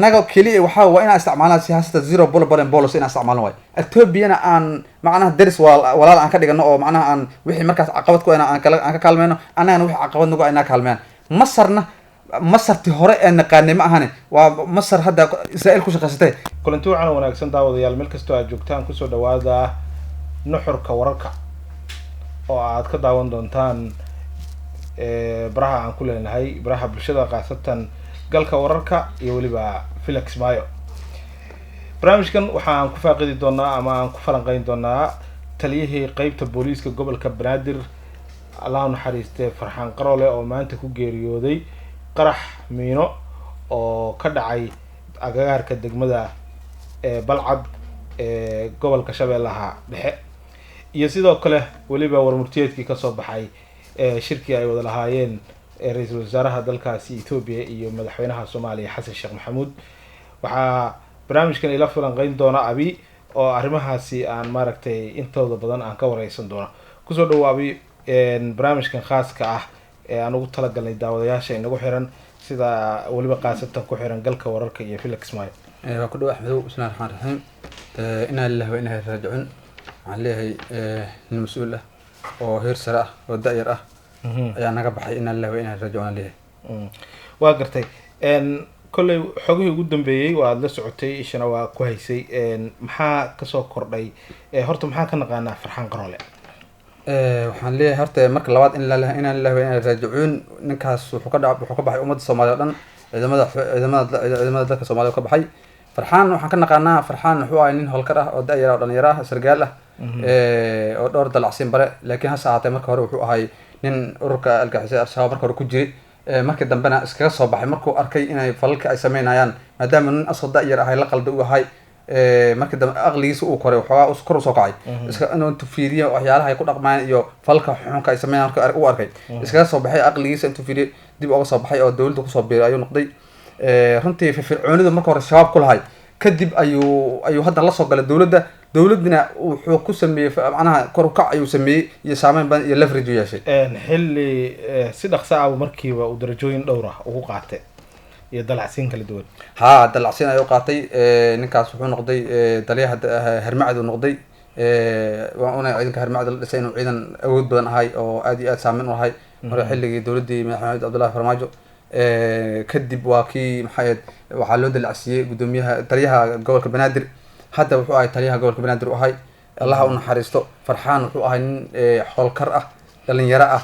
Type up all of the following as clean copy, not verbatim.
annaga keliya waxaa waa inaan isticmaalnaa siyaasada zero bullet policy inaan isticmaalno waay ethoobiana aan macnaha deris walaal aan ka dhigano oo macnaha aan wixii markaas caqabad ku aan ka kaalmeyno annagana wixii caqabad nagu inaa kaalmeyaan masarti hore ee naqaanay ma ahane waa masar hadda israa'iil ku shaqaysatay. kulanti waxaana wanaagsan daawadayaal meel kastoo aad joogtaan kusoo dhawaada nuxurka wararka oo aad ka daawan doontaan baraha aan ku leenahay baraha bulshada qaasatan galka wararka iyo weliba Felix Mayo. barnaamijkan waxaan ku faaqidi doonaa ama aan ku falanqeyn doonaa taliyihii qaybta booliiska gobolka Banaadir Allah naxariistay Farxaan Qaroole oo maanta ku geeriyooday qarax miino oo ka dhacay agagaarka degmada Balcad gobolka Shabeellaha Dhexe iyo sidoo kale waliba warmurtiyeedkii ka soo baxay shirkii ay wada lahaayeen ra'iisul wasaaraha dalkaasi Itoobiya iyo madaxweynaha Soomaaliya Xasan Sheekh Maxamuud. waxaa barnaamijkan ila falanqeyn doona abi oo arrimahaasi aan maaragtay intooda badan aan ka wareysan doono. kusoo dhawaabi barnaamijkan khaaska ah ee aan ugu talagalnay daawadayaasha inagu xiran sida waliba qaasatan ku xiran galka wararka iyo Felix Mayo. waa ku dhaw Axmedow bismillaahir rahmaanir rahiim. inna lillahi wa inna ilayhi raaji'uun. waxaan leeyahay nin mas'uul ah oo heer sare ah oo da'yar ah ayaa naga baxay inna lillahi wa inna ilayhi raaji'uun leeyahay. waa gartay kolley xogihii ugu dambeeyay waa la socotay ishana waa ku haysay maxaa ka soo kordhay horta maxaa ka naqaanaa Farxaan Qaroole? waxaan leeyahay horta marka labaad inna lillahi wa inna ilayhi raaji'uun. ninkaas wuxuu ka baxay ummadda Soomaaliya oo dhan ciidamada dalka Soomaaliya ka baxay. Farxaan waxaan ka naqaanaa Farxaan wuxuu ahaa nin howlkar ah oo da'yar ah oo dhalinyaro ah sargaal ah oo dhowr dalacsiin bare laakiin hase ahaatee marka hore wuxuu ahay nin ururka algaxisay Al-Shabaab marka hore ku jiray markii dambena iskaga soo baxay markuu arkay inay falalka ay sameynayaan maadaama nin asoo da'yar ahay la qalda u ahay markii dambe aqligiisa uu koray waxoogaa kor u soo kacay iska inuu fiiriyo waxyaalaha ay ku dhaqmayaan iyo falka xunka ay sameeyaan marka uu arkay iskaga soo baxay aqligiisa intuu fiiriyo dib uga soo baxay oo dawladda kusoo biiray ayuu noqday. runtii firfircoonidu marka hore shabaab ku lahay kadib ayuu hadda la soo galay dawladna wuxuu ku sameeyay macnaha kor u kac ayuu sameeyay iyo saameyn badan iyo leverage u yeeshay xilli si dhaqso ah markiiba uu darajooyin dhowr ah ugu qaatay iyo dalacsiin kala duwan. dalacsiin ayuu qaatay ninkaas wuxuu noqday taliyaha Harmacad uu noqday waa una ciidanka Harmacad la dhisay inuu ciidan awood badan ahay oo aad iyo aad saameyn u ahay hore xilligii dawladdii madaxweyne Cabdullaahi Farmaajo. kadib waa kii waxaa loo dalacsiyay gudoomiyaha taliyaha gobolka Banaadir hadda wuxuu ahay taliyaha gobolka Banaadir u ahay Allah u naxariisto. Farxaan wuxuu ahay nin howlkar ah dhalinyaro ah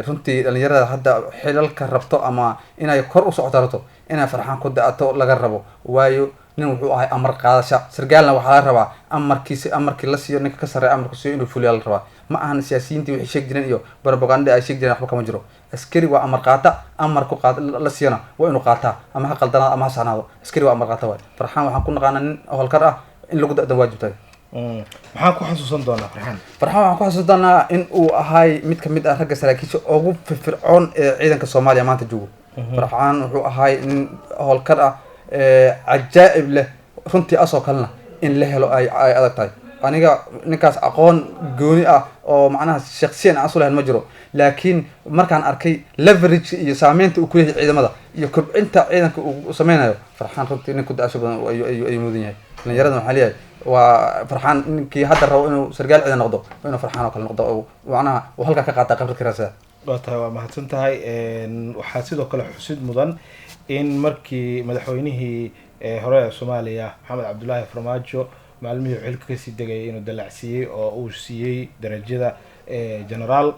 runtii dhalinyarada hadda xilalka rabto ama inay kor u socoto rabto inay Farxaan ku da'ato laga rabo waayo nin wuxuu ahay amar qaadasho sargaalna waxaa la rabaa amarkii la siiyo ninka ka sareeya amarku siiyo inuu fuliyo la rabaa ma ahan siyaasiyiintii wixii sheeg jireen iyo propaganda ay sheeg jireen waxba kama jiro. askari waa amar qaata amarku la siiyana waa inuu qaataa ama ha qaldanaado ama ha saxnaado askari waa amar qaata waay. Farxaan waxaan ku naqaanaa nin howlkar ah in lagu da'dan waajib tahay. maxaan ku xasuusan doonaa Farxaan waxaan ku xasuusan doonaa in uu ahay mid ka mid ah ragga saraakiisha ugu firfircoon ee ciidanka Soomaaliya maanta joogo. Farxaan wuxuu ahay nin howlkar ah cajaa'ib leh runtii asoo kalena in la helo ay adag tahay. aniga ninkaas aqoon gooni ah oo macnaha shakhsiyan aan soo ma jiro laakiin markaan arkay leverage iyo saameynta uu ku leeyahay ciidamada iyo kobcinta ciidanka uu sameynayo Farxaan runtii nin ku daasho badan ay mudan yahay. dhalinyarada waxaa leeyahay waa Farxaan ninkii hadda rabo inuu sargaal ciidan noqdo inuu Farxaan oo kale noqdo oo macnaha uu halka ka qaata khibrad kiraasa. waa mahadsan tahay. waxaa sidoo kale xusid mudan in markii madaxweynihii hore ee Soomaaliya Maxamed Cabdullaahi Farmaajo maalmihii xilka ka sii degay inuu dalacsiyay oo uu siiyay darajada generaal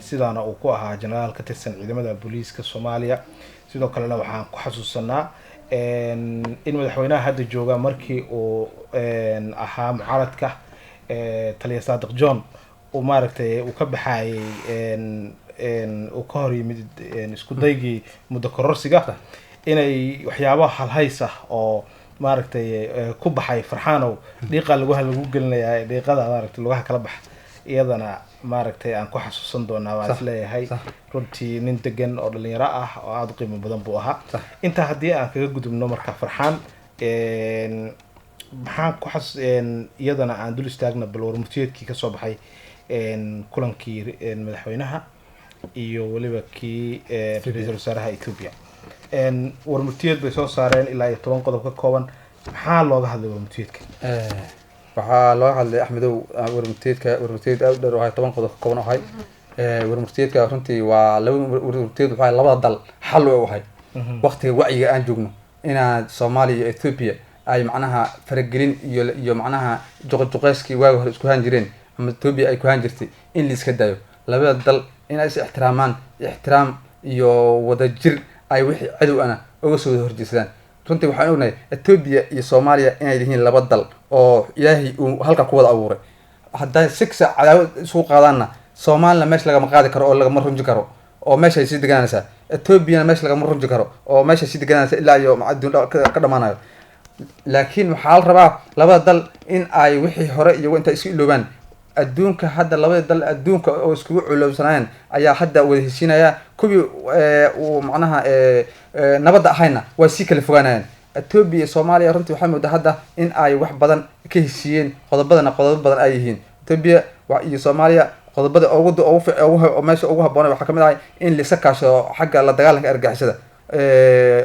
sidaana uu ku ahaa generaal ka tirsan ciidamada booliiska Soomaaliya. sidoo kalena waxaan ku xasuusanaa in madaxweynaha hadda jooga markii uu ahaa mucaaradka taliya Saadiq John uu maaragtay uu ka baxay uu ka hor yimid isku daygii muddo kororsiga inay waxyaabaha halhays ah oo maaragtay ku baxay Farxaanow dhiiqa lagu gelinayaa dhiiqada maaragtay lugaha kala bax iyadana maaragtay aan ku xasuusan doonaa waa isleeyahay runtii nin degan oo dhalinyaro ah oo aad u qiimo badan buu ahaa. inta haddii aan kaga gudubno marka Farxaan maxaan ku iyadana aan dul istaagna bal warmurtiyeedkii ka soo baxay kulankii madaxweynaha iyo waliba kii ra'iisul wasaaraha Itoobiya. warmurtiyeed bay soo saareen ilaa iyo 10 qodob ka kooban. maxaa looga hadlay warmurtiyeedka? waxaa looga hadlay axmedow warmurtiyeed aad u dheer oo ahay 10 qodob ka kooban oo ahay warmurtiyeedka runtii waa warmurtiyeed waxaa labada dal xal u ahay waqtiga wacyiga aan joogno inaan Soomaaliya iyo Ethiopia ay macnaha faragelin iyo macnaha juqjuqeyskii waagi hore isku haan jireen ama Ethiopia ay ku haan jirtay in la iska dayo labada dal in ay is ixtiraam iyo wada jir ay wixii cadow ana uga soo horjeedsadaan. runtii waxaan ognahay Ethiopia iyo Soomaaliya inay yihiin laba dal oo Ilaahay uu halka ku wada abuuray. hadday siksa cadaawad isku qaadaanna Soomaaliya meesha laga qaadi karo oo laga runji karo oo meesha ay si deganaysaa, Ethiopia meesha laga runji karo oo meesha si deganaysaa ilaa iyo macadun ka dhamaanayo. laakiin waxaa la rabaa labada dal in ay wixii hore iyo inta isku iloobaan. adduunka hadda labada dal adduunka oo isku culowsanayeen ayaa hadda wada heshiinaya kubii uu macnaha nabadda ahayna waa si kala fogaanayaan. Ethiopia iyo Soomaaliya runtii waxaa moodaa hadda in ay wax badan ka heshiiyeen qodobo badan ay yihiin. Ethiopia iyo Soomaaliya qodobada ugu meesha ugu habboon waxaa kamid ah in la sakaasho xagga la dagaalanka argagixisada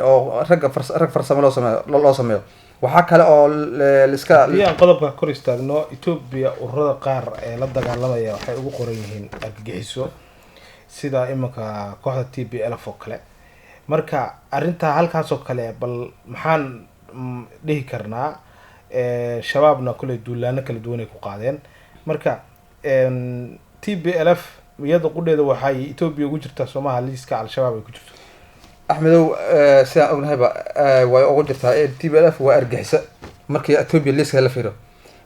oo rag farsamo loo sameeyo. waxaa kale oo liska aan qodobka kor istaagno Ethiopia ururada qaar ee la dagaalamaya waxay ugu qoran yihiin argagixiso sida imanka kooxda TPLF oo kale. marka arinta halkaas oo kale bal maxaan dhihi karnaa shabaabna kule duulaano kala duwan ay ku qaadeen. marka TPLF iyada qudheeda waxay Ethiopia ugu jirtaa Soomaaliya liiska al-shabaab ay ku jirto. axmedow sidaan ognahayba way ugu jirtaa TPLF waa argagixisa markii Ethiopia liiska la fiiro,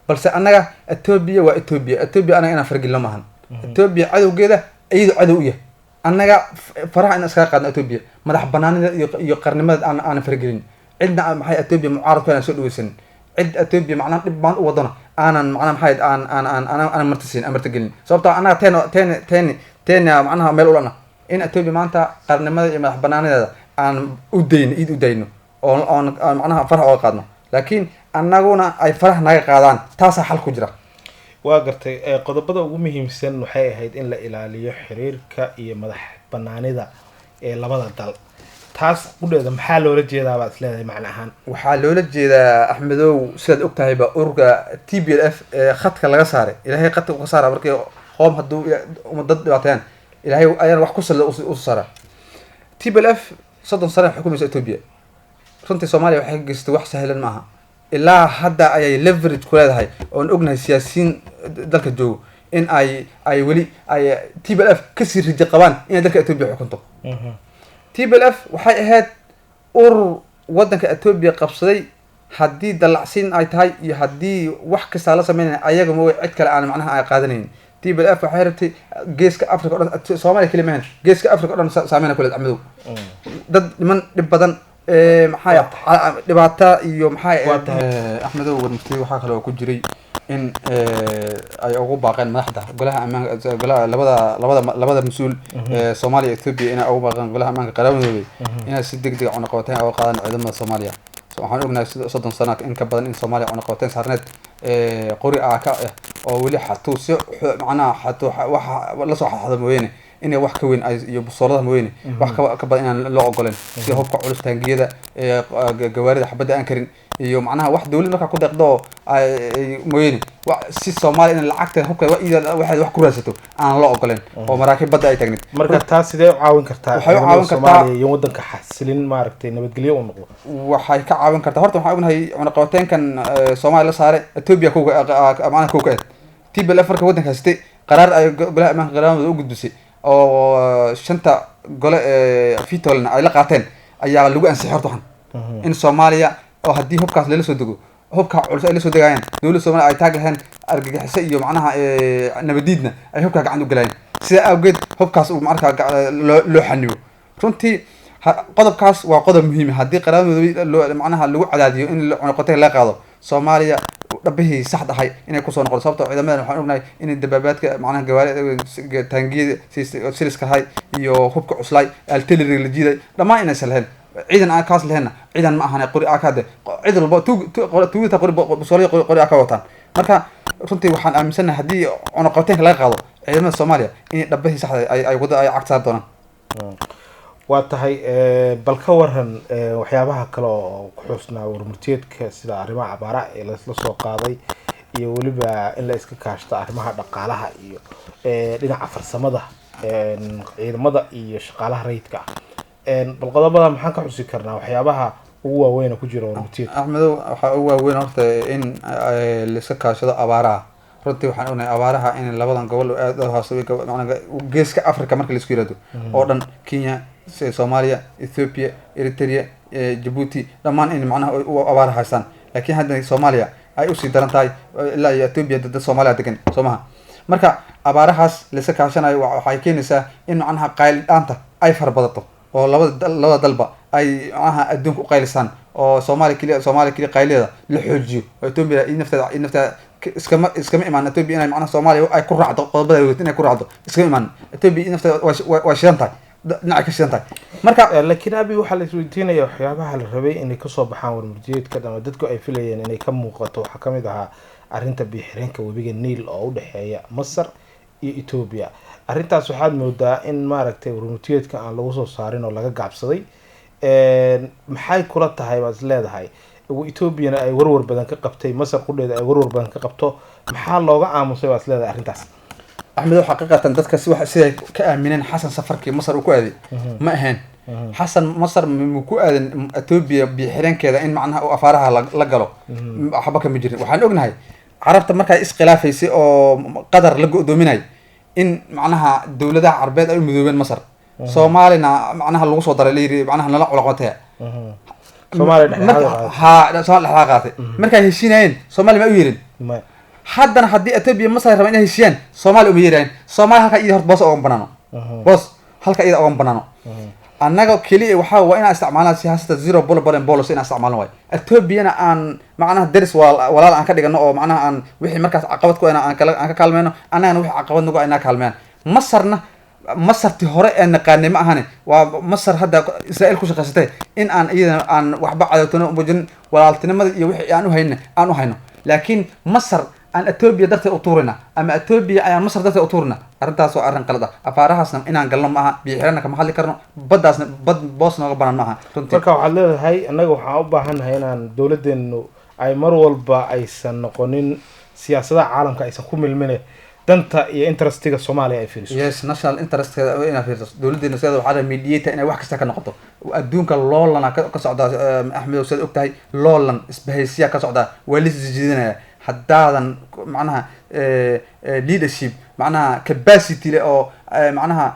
balse annaga Ethiopia waa Ethiopia anaga inaan fargelino maahan. Ethiopia cadowgeeda iyadu cadow u yahay, annaga faraha in iskaga qaadno Ethiopia madax banaanida iyo qarnimada aan fargelin cidna maxay Ethiopia mucaaradku aan soo dhaweysan cid Ethiopia macnaha dhib baan u wadana aanan macnaha maxay aan martigelin sababtoo annaga teena macnaha meel u lana in Ethiopia maanta qarnimada iyo madax banaanideeda aan u dayno oo macnaha faraha uga qaadno, laakiin annaguna ay faraha naga qaadaan taasaa xal ku jira. waa gartay qodobada ugu muhiimsan waxay ahayd in la ilaaliyo xiriirka iyo madax banaanida ee labada dal. taas qudheeda maxaa loola jeedaa baad isleedahay macna ahaan? waxaa loola jeedaa axmedow sidaad ogtahayba ururka TPLF khadka laga saaray ilaahay khadka ka saara markii qoom hadduu dad dhibaateeyaan ilaahay ayaan wax ku sallay u saara. TPLF 30 sano xukumaysa Ethiopia runtii Soomaaliya waxay geystay wax sahlan maaha ilaa hadda ayay leverage ku leedahay oo ognahay siyaasiyiin dalka joogo in ay weli ay TPLF ka sii riji qabaan in dalka Ethiopia xukunto. TPLF waxay ahayd urur wadanka Ethiopia qabsaday haddii dalacsiin ay tahay iyo haddii wax kasta la sameynay ayaga ma way cid kale aan macnaha ay qaadanayn. TPLF waxay rabtay geeska Afrika oo dhan Soomaaliya kaliya maahan geeska Afrika oo dhan saameyn ku leh axmedow dad niman dhib badan maxay dhibaato iyo maxay axmedow warmurtiyeed waxaa kale oo ku jiray in ay ugu baaqeen madaxda golaha ammaanka labada mas'uul Soomaaliya Ethiopia inay ugu baaqeen golaha ammaanka qaranadooda inay si degdeg ah cunaqabateyn uga qaadaan ciidamada Soomaaliya. waxaan ognahay 30 sano in ka badan in Soomaaliya cunaqabateyn saarneed qori ka oo weli xatuu si macnaha xatuu waxa la soo xaxdo mooyane inay wax ka weyn ay iyo busoolada mooyane wax ka badan inaan loo ogoleen si hubka culus taangiyada gawaarida xabada aan karin iyo macnaha wax dawlad marka ku deeqdo ay mooyane si Soomaaliya in lacagta hubka waxay wax ku raasato aan loo ogoleen oo maraakiib badda ay taagneed. marka taas sidee u caawin kartaa Soomaaliya iyo wadanka xasilin maaragtay nabadgelyo u noqdo? waxay ka caawin kartaa horta waxaan ognahay cunaqabateynkan Soomaaliya la saaray Ethiopia macnaha ka TPLF marka wadanka haystay qaraar ay golaha ammaanka qaranadooda u gudbisay oo shanta gole fitolna ay la qaateen ayaa lagu ansixiyay horta waxan in Soomaaliya oo haddii hubkaas la soo dego hubka culus ay la soo degayaan dawladda Soomaaliya ay taag lahayn argagixisay iyo macnaha nabadiidna ay hubka gacan u galayeen sida awgeed hubkaas uu markaa loo xaniyo. runtii qodobkaas waa qodob muhiim haddii qaranadooda macnaha lagu cadaadiyo in cunaqabateyn la qaado Soomaaliya dhabihii sax ahay inay ku soo noqdo sababtoo ciidamada waxaan ognahay in dabaabaadka macnaha gawaarida taangiyada siliska hay iyo hubka cuslay artillery la jiiday dhamaan inay salaheen ciidan aan kaas lahayn ciidan ma ahan qori akade cid walba tuugta qori busoolay qori aka wataan. marka runtii waxaan aaminsanahay haddii cunaqabateynka laga qaado ciidamada Soomaaliya in dhabihii sax ay wada ay cagta doonaan. waa tahay bal ka waran waxyaabaha kale oo ku xusnaa warmurtiyeedka sida arrimaha abaara ee la soo qaaday iyo weliba in la iska kaashto arrimaha dhaqaalaha iyo dhinaca farsamada ciidamada iyo shaqaalaha rayidka bal qodobada maxaan ka xusi karnaa waxyaabaha ugu waaweyn ku jira warmurtiyeedka axmedow waxaa ugu waaweyn horta in la iska kaashado abaaraha runtii waxaan ognahay abaaraha in labadan gobol aad u hooseeyo geeska Afrika marka la isku yiraahdo oo dhan Kenya Soomaaliya Ethiopia Eritrea Djibouti dhammaan in macnaha abaar haystaan laakiin hadda Soomaaliya ay u sii daran tahay ilaa Ethiopia dad Soomaaliya degan Soomaha marka abaarahaas la iska kaashanayo waxay keenaysaa in macnaha qayl dhaanta ay farbadato oo labada dalba ay macnaha adduunka u qaylisaan oo Soomaaliya kaliya qayleeda la xoojiyo oo Ethiopia nafteeda iskama imaan Ethiopia inay macnaha Soomaaliya ay ku raacdo qodobada weyn inay ku raacdo iskama imaan Ethiopia nafteeda waa shidan tahay dhinaca ka shidan tahay marka laakiin abi waxa la isweydiinaya waxyaabaha la rabay inay ka soo baxaan warmurtiyeedka ama dadku ay filayeen inay ka muuqato waxa kamid ahaa arrinta biixireenka webiga Niil oo u dhaxeeya Masar iyo Ethiopia arrintaas waxaad moodaa in maaragtay warmurtiyeedka aan lagu soo saarin oo laga gaabsaday maxay kula tahay waad leedahay Ethiopia ay warwar badan ka qabtay Masar qudheeda ay warwar badan ka qabto maxaa looga aamusay waad leedahay arrintaas axmedow xaqiiqatan dadka siday ka aamineen xasan safarkii Masar uu ku aaday ma ahayn xasan Masar ma ku aadan Ethiopia biixireenkeeda in macnaha uu afaaraha la galo waxba kama jirin waxaan ognahay carabta markay iskhilaafaysay oo qadar la go'doominay in macnaha dawladaha Carbeed ay u midoobeen Masar Soomaalina macnaha lagu soo daray leeyahay macnaha nala culaqatay Soomaaliya qaatay markay heshiinayeen Soomaaliya ma u yeerin haddana haddii Ethiopia Masar rabaan inay heshiiyaan Soomaaliya uma yeeraan Soomaaliya halka iyo horta boos uga banaano boos halka iyada uga banaano annaga kaliya waxa waa inaan isticmaalnaa siyaasadda zero bullet policy inaan isticmaalno way Ethiopia aan macnaha daris walaal aan ka dhigano oo macnaha aan wixii markaas caqabad ku aan ka kaalmeeno annagana wixii caqabad nagu ayna kaalmeen Masarti hore ee naqaanay ma ahane waa Masar hadda Israa'iil ku shaqaysatay in aan iyadana aan waxba cadawtano mujin walaaltinimada iyo wixii aan u hayno laakiin Masar aan Ethiopia darteed u tuurina ama Ethiopia ayaan Masar darteed u tuurina arrintaas waa arrin qalad ah afaarahaasna inaan galno ma aha biixirana kama hadli karno baddaasna boos nooga banaan ma aha runtii marka waxaad leedahay annaga waxaan u baahanahay inaan dawladdeenu ay mar walba aysan noqonin siyaasadaha caalamka aysan ku milmine danta iyo interestiga Soomaaliya ay fiiriso yes national interest ina fiiriso dawladdeena sida waxa mediator inay wax kasta ka noqoto adduunka loolana ka socda Axmed sida ogtahay loolan isbahaysiya ka socda wali jiidanaya haddaadan macnaha leadership macnaha capacity le oo macnaha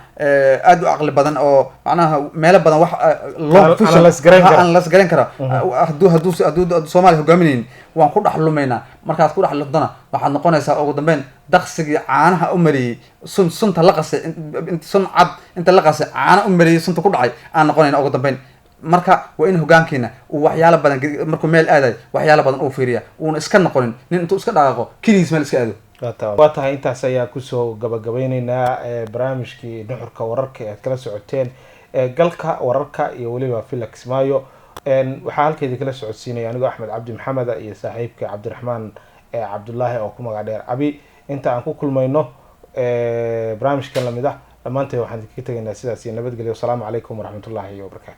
aad u aqli badan oo macnaha meel badan wax aan las garan kara hadduu Soomaaliya hogaaminayeen waan ku dhaxlumayna markaad ku dhaxludana waxaad noqonaysaa ugu dambeyn daqsigii caanaha u mariyay sunta la qasay sun cad inta la qasay caana u mariyay sunta ku dhacay aan noqonayna ugu dambeyn marka waa in hogaankeena uu waxyaalo badan markuu meel aaday waxyaalo badan uu fiiriya uuna iska noqonin nin intuu iska dhaqaaqo kaliis meel iska aado waa tahay intaas ayaa kusoo gabagabeynaynaa barnaamijkii nuxurka wararka ee kala socoteen galka wararka iyo weliba Felix Maayo waxaa halkeedii kala socodsiinaya anigoo Axmed Cabdi Maxamed iyo saaxiibka Cabdiraxmaan Cabdullaahi oo ku magac dheer Abi inta aan ku kulmayno barnaamijkan lamid ah dhamaanteen waxaan ka tagaynaa sidaas iyo nabadgelyo. Assalaamu calaykum waraxmatullaahi wabarakaatu.